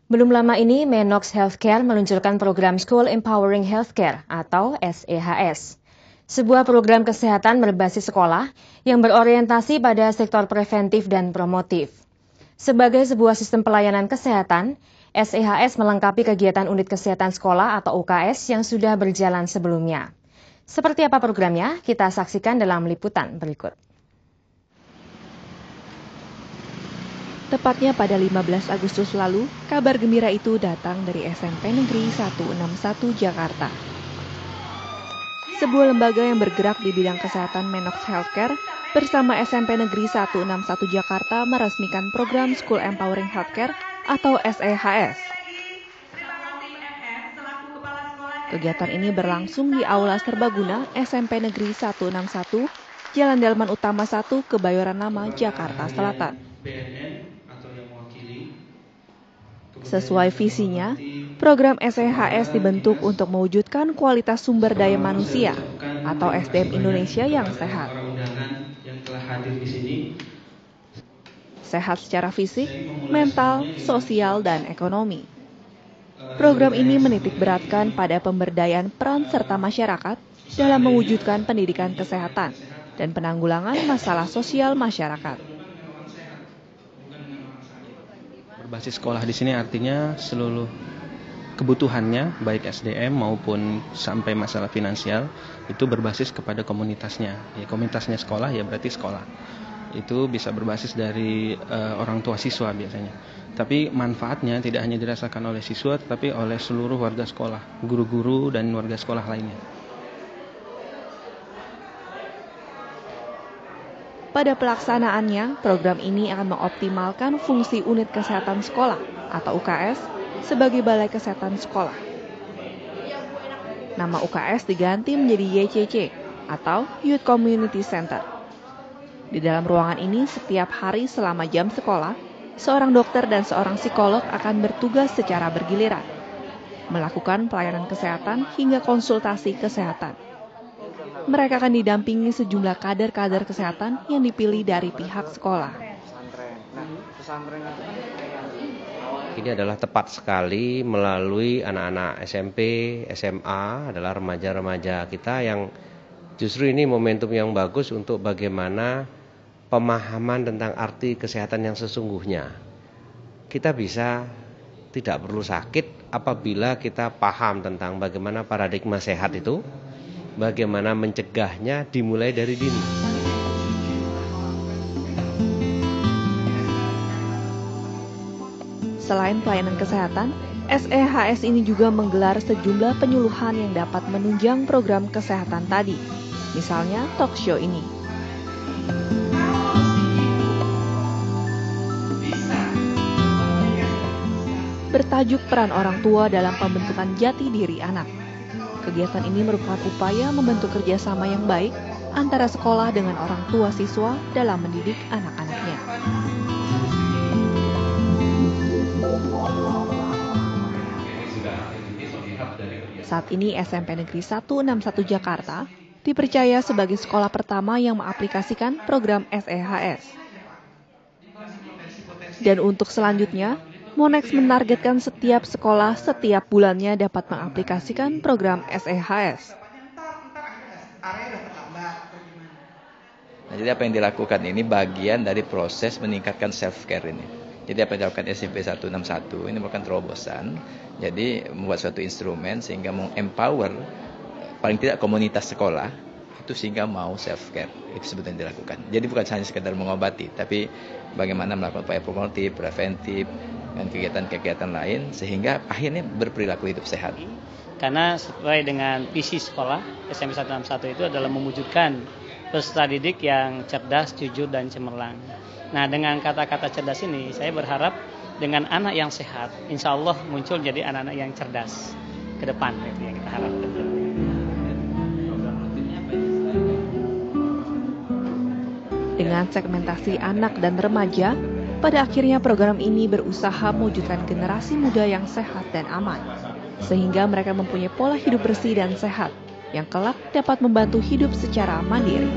Belum lama ini, Menox Healthcare meluncurkan program School Empowering Healthcare atau SEHS. Sebuah program kesehatan berbasis sekolah yang berorientasi pada sektor preventif dan promotif. Sebagai sebuah sistem pelayanan kesehatan, SEHS melengkapi kegiatan unit kesehatan sekolah atau UKS yang sudah berjalan sebelumnya. Seperti apa programnya? Kita saksikan dalam liputan berikut. Tepatnya pada 15 Agustus lalu, kabar gembira itu datang dari SMP Negeri 161 Jakarta. Sebuah lembaga yang bergerak di bidang kesehatan Menox Healthcare bersama SMP Negeri 161 Jakarta meresmikan program School Empowering Healthcare atau SEHS. Kegiatan ini berlangsung di Aula Serbaguna SMP Negeri 161, Jalan Delman Utama 1, Kebayoran Lama, Jakarta Selatan. Sesuai visinya, program SEHS dibentuk untuk mewujudkan kualitas sumber daya manusia atau SDM Indonesia yang sehat. Sehat secara fisik, mental, sosial, dan ekonomi. Program ini menitik beratkan pada pemberdayaan peran serta masyarakat dalam mewujudkan pendidikan kesehatan dan penanggulangan masalah sosial masyarakat. Berbasis sekolah di sini artinya seluruh kebutuhannya, baik SDM maupun sampai masalah finansial, itu berbasis kepada komunitasnya. Ya, komunitasnya sekolah ya berarti sekolah. Itu bisa berbasis dari orang tua siswa biasanya. Tapi manfaatnya tidak hanya dirasakan oleh siswa, tetapi oleh seluruh warga sekolah, guru-guru dan warga sekolah lainnya. Pada pelaksanaannya, program ini akan mengoptimalkan fungsi unit kesehatan sekolah atau UKS sebagai balai kesehatan sekolah. Nama UKS diganti menjadi YCC atau Youth Community Center. Di dalam ruangan ini, setiap hari selama jam sekolah, seorang dokter dan seorang psikolog akan bertugas secara bergiliran, melakukan pelayanan kesehatan hingga konsultasi kesehatan. Mereka akan didampingi sejumlah kader-kader kesehatan yang dipilih dari pihak sekolah. Ini adalah tepat sekali melalui anak-anak SMP, SMA, adalah remaja-remaja kita yang justru ini momentum yang bagus untuk bagaimana pemahaman tentang arti kesehatan yang sesungguhnya. Kita bisa tidak perlu sakit apabila kita paham tentang bagaimana paradigma sehat itu, bagaimana mencegahnya dimulai dari dini. Selain pelayanan kesehatan, SEHS ini juga menggelar sejumlah penyuluhan yang dapat menunjang program kesehatan tadi. Misalnya talk show ini. Bertajuk peran orang tua dalam pembentukan jati diri anak. Kegiatan ini merupakan upaya membentuk kerjasama yang baik antara sekolah dengan orang tua siswa dalam mendidik anak-anaknya. Saat ini SMP Negeri 161 Jakarta dipercaya sebagai sekolah pertama yang mengaplikasikan program SEHS. Dan untuk selanjutnya, Monex menargetkan setiap sekolah setiap bulannya dapat mengaplikasikan program SEHS. Nah, jadi apa yang dilakukan ini bagian dari proses meningkatkan self-care ini. Jadi apa yang dilakukan SMP 161 ini merupakan terobosan. Jadi membuat suatu instrumen sehingga meng-empower paling tidak komunitas sekolah itu sehingga mau self-care. Itu sebetulnya dilakukan. Jadi bukan hanya sekedar mengobati, tapi bagaimana melakukan upaya promotif, preventif, dan kegiatan-kegiatan lain sehingga akhirnya berperilaku hidup sehat. Karena sesuai dengan visi sekolah SMP 161 itu adalah mewujudkan peserta didik yang cerdas, jujur, dan cemerlang. Nah, dengan kata-kata cerdas ini saya berharap dengan anak yang sehat, insya Allah muncul jadi anak-anak yang cerdas ke depan, itu yang kita harapkan. Dengan segmentasi anak dan remaja, pada akhirnya program ini berusaha mewujudkan generasi muda yang sehat dan aman, sehingga mereka mempunyai pola hidup bersih dan sehat, yang kelak dapat membantu hidup secara mandiri.